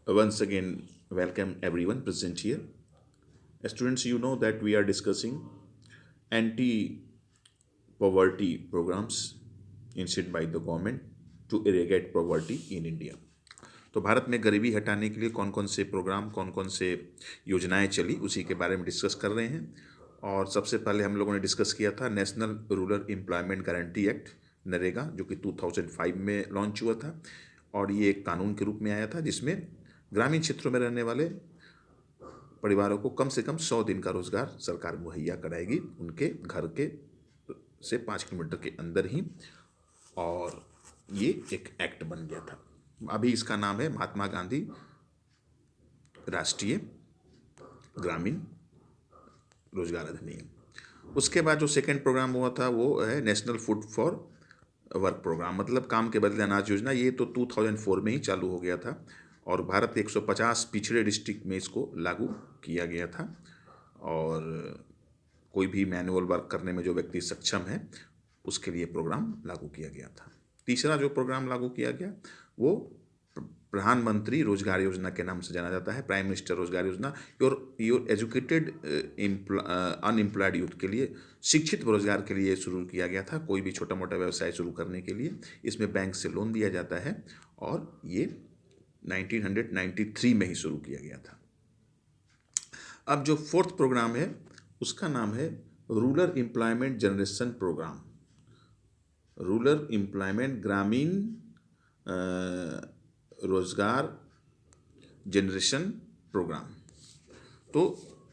Once again, welcome everyone present here. Students, you know that we are discussing anti poverty programs initiated by the government to eradicate poverty in India. तो भारत में गरीबी हटाने के लिए कौन कौन से प्रोग्राम, कौन कौन से योजनाएं चली, उसी के बारे में डिस्कस कर रहे हैं। और सबसे पहले हम लोगों ने डिस्कस किया था national rural employment guarantee act, NREGA, जो कि 2005 में लॉन्च हुआ था। और ये एक कानून के रूप में आया था जिसमें ग्रामीण क्षेत्रों में रहने वाले परिवारों को कम से कम 100 दिन का रोजगार सरकार मुहैया कराएगी, उनके घर के से 5 किलोमीटर के अंदर ही। और ये एक एक्ट बन गया था। अभी इसका नाम है महात्मा गांधी राष्ट्रीय ग्रामीण रोजगार अधिनियम। उसके बाद जो सेकंड प्रोग्राम हुआ था वो है national food for work programme, मतलब काम के बदले अनाज योजना। ये तो 2004 में ही चालू हो गया था और भारत के 150 पिछड़े डिस्ट्रिक्ट में इसको लागू किया गया था। और कोई भी मैनुअल वर्क करने में जो व्यक्ति सक्षम है उसके लिए प्रोग्राम लागू किया गया था। तीसरा जो प्रोग्राम लागू किया गया वो प्रधानमंत्री रोजगार योजना के नाम से जाना जाता है, प्राइम मिनिस्टर रोजगार योजना। योर एजुकेटेड अनएम्प्लॉयड यूथ के लिए, शिक्षित रोजगार के लिए शुरू किया गया था, कोई भी छोटा मोटा व्यवसाय शुरू करने के लिए। इसमें बैंक से लोन दिया जाता है और ये 1993 में ही शुरू किया गया था। अब जो फोर्थ प्रोग्राम है उसका नाम है rural employment generation programme, rural employment ग्रामीण रोजगार जनरेशन प्रोग्राम। तो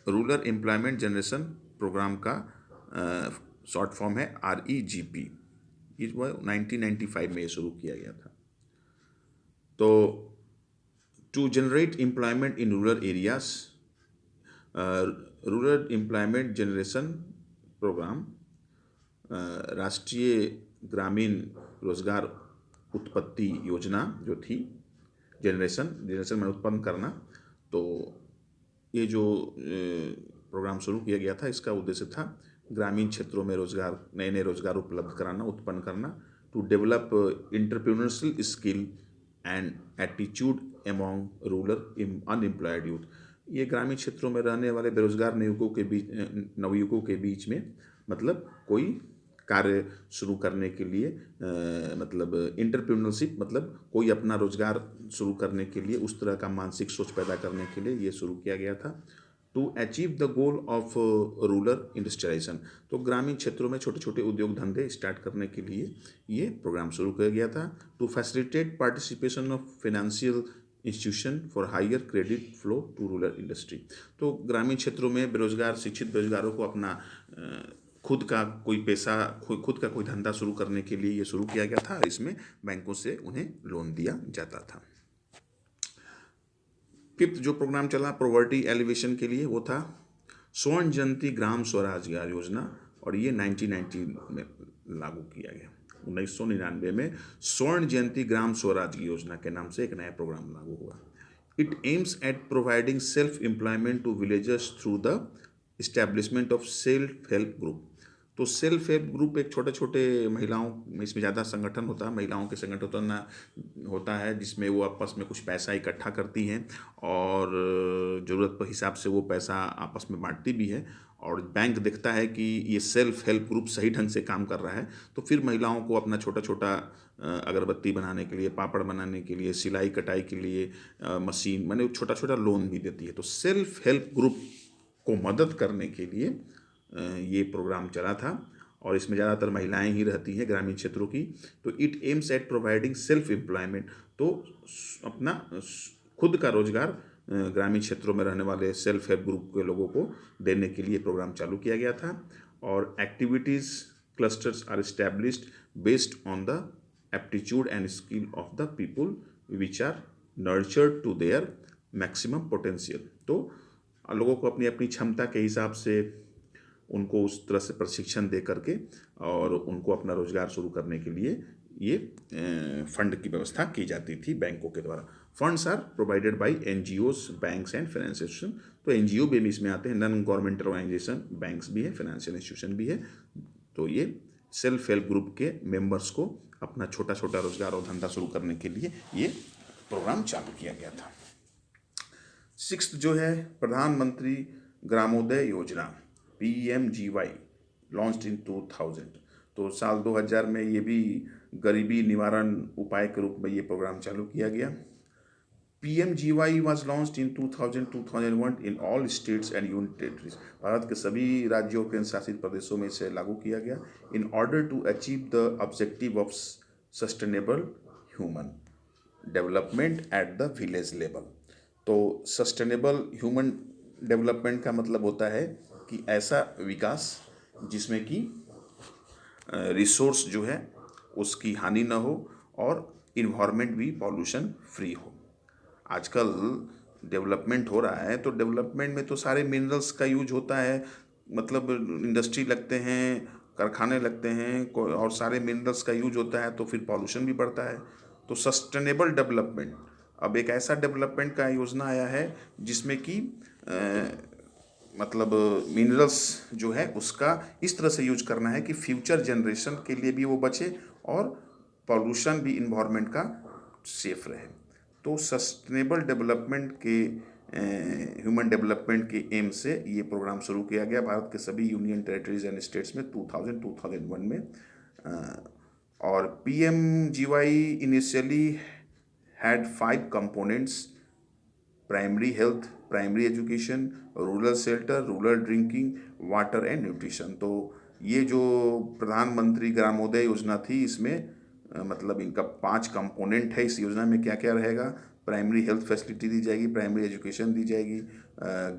रूरल एम्प्लॉयमेंट जनरेशन प्रोग्राम का शॉर्ट फॉर्म है REGP। इस 1995 में ये शुरू किया गया था। तो to generate employment in rural areas, rural employment generation programme राष्ट्रीय ग्रामीण रोजगार उत्पत्ति योजना जो थी, जनरेशन में उत्पन्न करना। तो ये जो प्रोग्राम शुरू किया गया था इसका उद्देश्य था ग्रामीण क्षेत्रों में रोजगार, नए नए रोजगार उपलब्ध कराना, उत्पन्न करना। To develop entrepreneurial skill and attitude among rural unemployed youth. ये ग्रामीण क्षेत्रों में रहने वाले बेरोजगार नवयुवकों के बीच में मतलब कोई कार्य शुरू करने के लिए मतलब इंटरप्रेन्योरशिप, मतलब कोई अपना रोजगार शुरू करने के लिए उस तरह का मानसिक सोच पैदा करने के लिए ये शुरू किया गया था। To achieve the goal of rural industrialisation, तो ग्रामीण क्षेत्रों में छोटे छोटे उद्योग धंधे स्टार्ट करने के लिए ये प्रोग्राम शुरू किया गया था। To facilitate participation of financial institution for higher credit flow to rural industry, तो ग्रामीण क्षेत्रों में बेरोजगार शिक्षित बेरोजगारों को अपना खुद का कोई पैसा, खुद का कोई धंधा शुरू करने के लिए ये शुरू किया गया था। इसमें बैंकों से उन्हें लोन दिया जाता था। फिफ्थ जो प्रोग्राम चला पॉवर्टी एलिवेशन के लिए वो था स्वर्ण जयंती ग्राम स्वरोजगार योजना, और ये 1990 में लागू किया गया। 1999 में स्वर्ण जयंती ग्राम स्वरोजगार योजना के नाम से एक नया प्रोग्राम लागू हुआ। It aims at providing self employment to villagers through the establishment of self help group. तो सेल्फ हेल्प ग्रुप एक छोटे छोटे महिलाओं में, इसमें ज़्यादा संगठन होता है, महिलाओं के संगठन होता है जिसमें वो आपस में कुछ पैसा इकट्ठा करती हैं और ज़रूरत पर हिसाब से वो पैसा आपस में बांटती भी है। और बैंक देखता है कि ये सेल्फ हेल्प ग्रुप सही ढंग से काम कर रहा है तो फिर महिलाओं को अपना छोटा छोटा अगरबत्ती बनाने के लिए, पापड़ बनाने के लिए, सिलाई कटाई के लिए मशीन, माने छोटा छोटा लोन भी देती है। तो सेल्फ हेल्प ग्रुप को मदद करने के लिए ये प्रोग्राम चला था और इसमें ज़्यादातर महिलाएं ही रहती हैं ग्रामीण क्षेत्रों की। तो it aims at providing self employment, तो अपना खुद का रोजगार ग्रामीण क्षेत्रों में रहने वाले सेल्फ हेल्प ग्रुप के लोगों को देने के लिए प्रोग्राम चालू किया गया था। और activities clusters are established based on the aptitude and skill of the people which are nurtured to their maximum potential. तो लोगों को अपनी अपनी क्षमता के हिसाब से उनको उस तरह से प्रशिक्षण दे करके और उनको अपना रोजगार शुरू करने के लिए ये फंड की व्यवस्था की जाती थी बैंकों के द्वारा। Funds are provided by NGOs, banks and financial institution. तो NGO भी इसमें आते हैं, नॉन गवर्नमेंटल ऑर्गेनाइजेशन, बैंक्स भी है, फाइनेंशियल इंस्टीट्यूशन भी है। तो ये सेल्फ हेल्प ग्रुप के मेंबर्स को अपना छोटा छोटा रोजगार और धंधा शुरू करने के लिए ये प्रोग्राम चालू किया गया था। सिक्स्थ जो है प्रधानमंत्री ग्रामोदय योजना PMGY लॉन्च्ड इन 2000। तो साल 2000 में ये भी गरीबी निवारण उपाय के रूप में ये प्रोग्राम चालू किया गया। PMGY was launched in 2000-2001 in all states and union territories। Bharat के सभी राज्यों केंद्र शासित प्रदेशों में इसे लागू किया गया। In order to achieve the objective of sustainable human development at the village level. तो सस्टेनेबल ह्यूमन डेवलपमेंट का मतलब होता है कि ऐसा विकास जिसमें कि रिसोर्स जो है उसकी हानि ना हो और इन्वायरमेंट भी पॉल्यूशन फ्री हो। आजकल डेवलपमेंट हो रहा है तो डेवलपमेंट में तो सारे मिनरल्स का यूज होता है, मतलब इंडस्ट्री लगते हैं, कारखाने लगते हैं और सारे मिनरल्स का यूज होता है, तो फिर पॉल्यूशन भी बढ़ता है। तो सस्टेनेबल डेवलपमेंट अब एक ऐसा डेवलपमेंट का योजना आया है जिसमें कि मतलब मिनरल्स जो है उसका इस तरह से यूज करना है कि फ्यूचर जनरेशन के लिए भी वो बचे और पॉल्यूशन भी इन्वायरमेंट का सेफ रहे। तो सस्टेनेबल डेवलपमेंट के ह्यूमन डेवलपमेंट के एम से ये प्रोग्राम शुरू किया गया भारत के सभी यूनियन टेरिटरीज एंड स्टेट्स में 2000-2001 में। और PMGY initially had 5 components: primary health, primary education, rural shelter, rural drinking water and nutrition. तो ये जो प्रधानमंत्री ग्रामोदय योजना थी इसमें मतलब इनका 5 कंपोनेंट है। इस योजना में क्या क्या रहेगा: प्राइमरी हेल्थ फैसिलिटी दी जाएगी, प्राइमरी एजुकेशन दी जाएगी,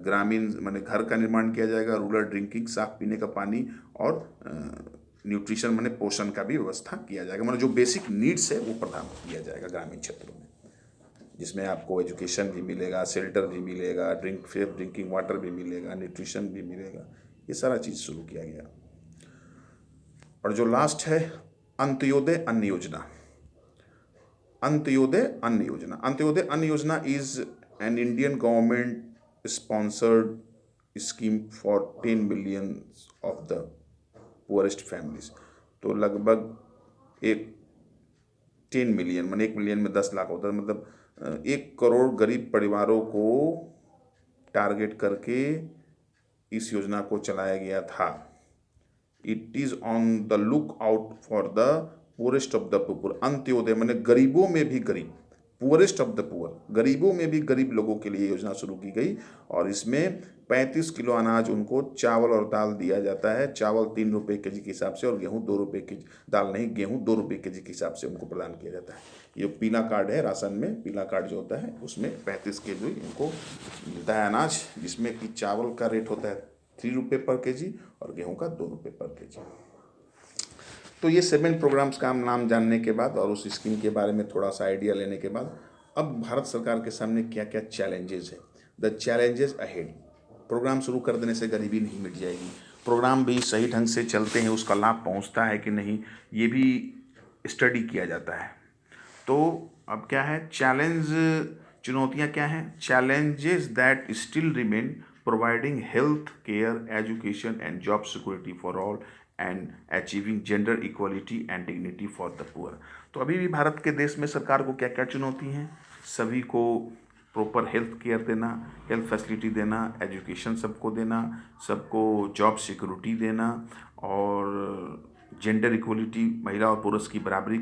ग्रामीण माने घर का निर्माण किया जाएगा, रूरल ड्रिंकिंग साफ पीने का पानी, और न्यूट्रिशन माने पोषण का भी व्यवस्था किया जाएगा। मतलब जो बेसिक नीड्स है वो प्रदान किया जाएगा ग्रामीण क्षेत्रों में, जिसमें आपको एजुकेशन भी मिलेगा, शेल्टर भी मिलेगा, ड्रिंकिंग वाटर भी मिलेगा, न्यूट्रिशन भी मिलेगा। ये सारा चीज़ शुरू किया गया। और जो लास्ट है अंत्योदय अन्न योजना। अंत्योदय अन्न योजना, अंत्योदय अन्न योजना is an Indian government sponsored scheme for 10 million of the poorest families. तो लगभग 10 मिलियन मान 1 मिलियन में 10 लाख होता है, मतलब 1 करोड़ गरीब परिवारों को टारगेट करके इस योजना को चलाया गया था। It is on the look out for the poorest of the poor. Antyodaya माने गरीबों में भी गरीब, पुअरेस्ट ऑफ द पुअर, गरीबों में भी गरीब लोगों के लिए योजना शुरू की गई। और इसमें 35 किलो अनाज उनको चावल और दाल दिया जाता है। चावल 3 रुपये के जी के हिसाब से और गेहूँ 2 रुपये के जी, दाल नहीं गेहूँ 2 रुपये के जी के हिसाब से उनको प्रदान किया जाता है। ये पीला कार्ड है, राशन में पीला कार्ड जो होता है उसमें 35 के जी इनको मिलता है अनाज, जिसमें कि चावल का रेट होता है 3 रुपये पर के जी और गेहूँ का 2 रुपये पर के जी। तो ये 7 प्रोग्राम्स का नाम जानने के बाद और उस स्कीम के बारे में थोड़ा सा आइडिया लेने के बाद अब भारत सरकार के सामने क्या क्या चैलेंजेस है, द चैलेंजेस अहेड। प्रोग्राम शुरू कर देने से गरीबी नहीं मिट जाएगी, प्रोग्राम भी सही ढंग से चलते हैं, उसका लाभ पहुंचता है कि नहीं ये भी स्टडी किया जाता है। तो अब क्या है चैलेंज, चुनौतियां क्या हैं? Challenges that still remain providing health care, education and job security for all and achieving gender equality and dignity for the poor. तो अभी भी भारत के देश में सरकार को क्या क्या चुनौती हैं? सभी को प्रॉपर हेल्थ केयर देना, हेल्थ फैसिलिटी देना, एजुकेशन सबको देना, सबको जॉब सिक्योरिटी देना, और जेंडर इक्वलिटी महिला और पुरुष की बराबरी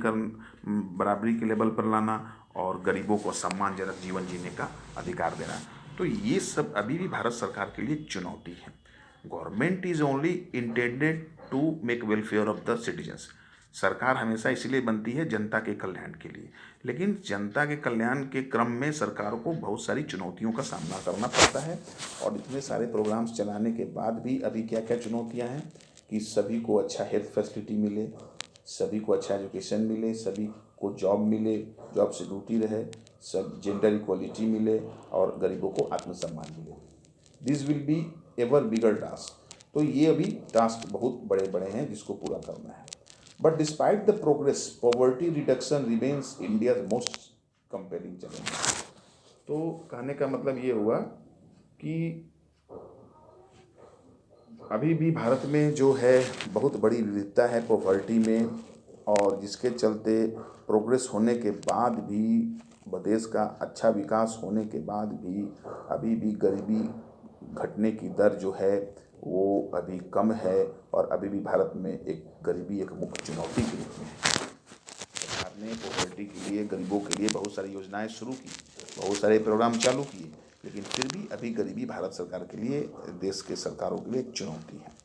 के लेवल पर लाना, और गरीबों को सम्मानजनक जीवन जीने का अधिकार देना। तो ये सब अभी भी भारत सरकार के लिए चुनौती है। Government is only intended to make welfare of the citizens. सरकार हमेशा इसलिए बनती है जनता के कल्याण के लिए, लेकिन जनता के कल्याण के क्रम में सरकार को बहुत सारी चुनौतियों का सामना करना पड़ता है। और इतने सारे प्रोग्राम्स चलाने के बाद भी अभी क्या क्या चुनौतियां हैं कि सभी को अच्छा हेल्थ फैसिलिटी मिले, सभी को अच्छा एजुकेशन मिले, सभी को जॉब मिले, जॉब सिक्योरिटी रहे, सब जेंडर इक्वलिटी मिले और गरीबों को आत्मसम्मान मिले। This will be ever bigger task. तो ये अभी टास्क बहुत बड़े बड़े हैं जिसको पूरा करना है। But despite the progress, poverty reduction remains India most compelling challenge. तो कहने का मतलब ये हुआ कि अभी भी भारत में जो है बहुत बड़ी विविधता है पॉवर्टी में, और जिसके चलते प्रोग्रेस होने के बाद भी देश का अच्छा विकास होने के बाद भी अभी भी गरीबी घटने की दर जो है वो अभी कम है, और अभी भी भारत में एक गरीबी एक मुख्य चुनौती के रूप में है। सरकार ने पॉवर्टी के लिए, गरीबों के लिए बहुत सारी योजनाएं शुरू की, बहुत सारे प्रोग्राम चालू किए, लेकिन फिर भी अभी गरीबी भारत सरकार के लिए, देश के सरकारों के लिए एक चुनौती है।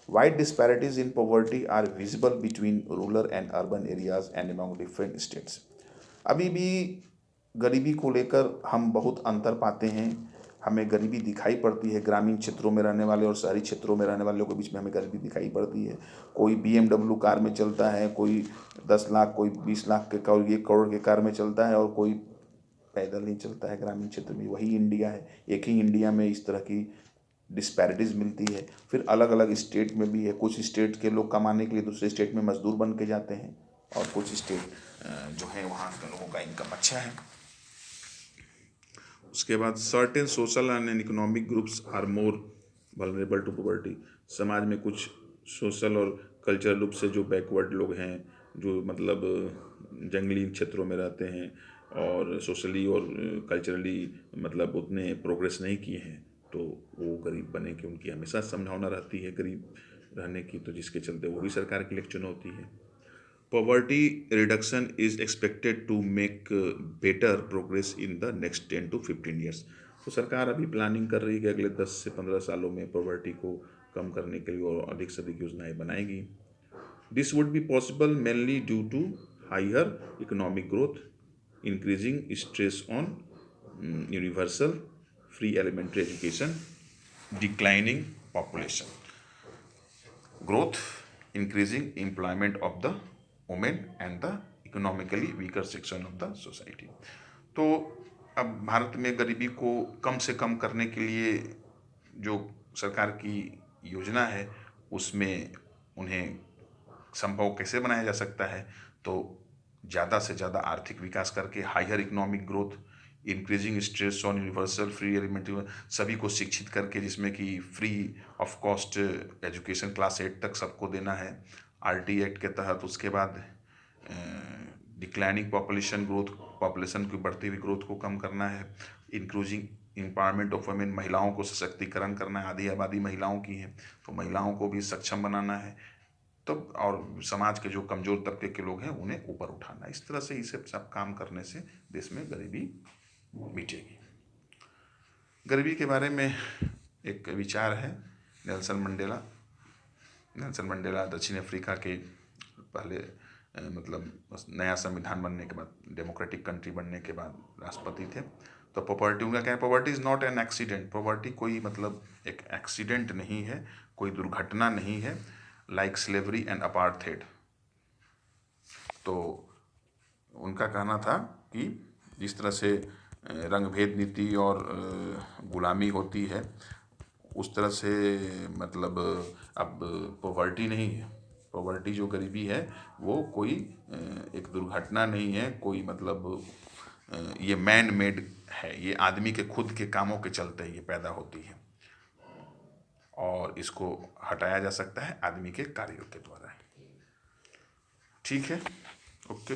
Wide disparities in poverty are visible between rural and urban areas and among different states. अभी भी गरीबी को लेकर हम बहुत अंतर पाते हैं। हमें गरीबी दिखाई पड़ती है, ग्रामीण क्षेत्रों में रहने वाले और शहरी क्षेत्रों में रहने वालों के बीच में हमें गरीबी दिखाई पड़ती है। कोई BMW कार में चलता है, कोई 10 लाख, कोई 20 लाख के, कोई 1 करोड़ के कार में चलता है, और कोई पैदल नहीं चलता है ग्रामीण क्षेत्र में। वही इंडिया है। एक ही इंडिया में इस तरह की डिस्पैरिटीज़ मिलती है। फिर अलग अलग स्टेट में भी है। कुछ स्टेट के लोग कमाने के लिए दूसरे स्टेट में मजदूर बन के जाते हैं, और कुछ स्टेट जो है वहाँ के लोगों का इनकम अच्छा है। उसके बाद certain social and economic groups are more vulnerable to poverty. समाज में कुछ सोशल और कल्चरल रूप से जो बैकवर्ड लोग हैं, जो मतलब जंगली क्षेत्रों में रहते हैं और सोशली और कल्चरली मतलब उतने प्रोग्रेस नहीं किए हैं, तो वो गरीब बने की उनकी हमेशा संभावना रहती है गरीब रहने की, तो जिसके चलते वो भी सरकार के लिए एक चुनौती है। Poverty reduction is expected to make better progress in the next 10 to 15 years. तो सरकार अभी प्लानिंग कर रही है कि अगले 10 से 15 सालों में पॉवर्टी को कम करने के लिए और अधिक से अधिक योजनाएं बनाएगी। This would be possible mainly due to higher economic growth, increasing stress on universal free elementary education, declining population growth, increasing employment of the women and the economically weaker section of the society। तो अब भारत में गरीबी को कम से कम करने के लिए जो सरकार की योजना है, उसमें उन्हें संभव कैसे बनाया जा सकता है, तो ज़्यादा से ज़्यादा आर्थिक विकास करके, higher economic growth, increasing stress on universal free elementary, सभी को शिक्षित करके, जिसमें कि free of cost education class 8 तक सबको देना है RT एक्ट के तहत। उसके बाद डिक्लाइनिंग पॉपुलेशन ग्रोथ, पॉपुलेशन की बढ़ती हुई ग्रोथ को कम करना है। इंक्लूजिंग एम्पावरमेंट ऑफ वुमेन, महिलाओं को सशक्तिकरण करना है। आधी आबादी महिलाओं की है, तो महिलाओं को भी सक्षम बनाना है। तब और समाज के जो कमज़ोर तबके के लोग हैं उन्हें ऊपर उठाना। इस तरह से इसे सब काम करने से देश में गरीबी मिटेगी। गरीबी के बारे में एक विचार है नेल्सन मंडेला दक्षिण अफ्रीका के पहले मतलब नया संविधान बनने के बाद, डेमोक्रेटिक कंट्री बनने के बाद राष्ट्रपति थे। तो पॉवर्टी, उनका क्या है, poverty is not an accident. Poverty कोई मतलब एक एक्सीडेंट नहीं है, कोई दुर्घटना नहीं है, लाइक स्लेवरी एंड अपार्थेड। तो उनका कहना था कि जिस तरह से रंगभेद नीति और गुलामी होती है, उस तरह से मतलब अब पॉवर्टी नहीं है। पॉवर्टी जो गरीबी है वो कोई एक दुर्घटना नहीं है, कोई मतलब ये मैन मेड है, ये आदमी के खुद के कामों के चलते ये पैदा होती है, और इसको हटाया जा सकता है आदमी के कार्यों के द्वारा। ठीक है, ओके।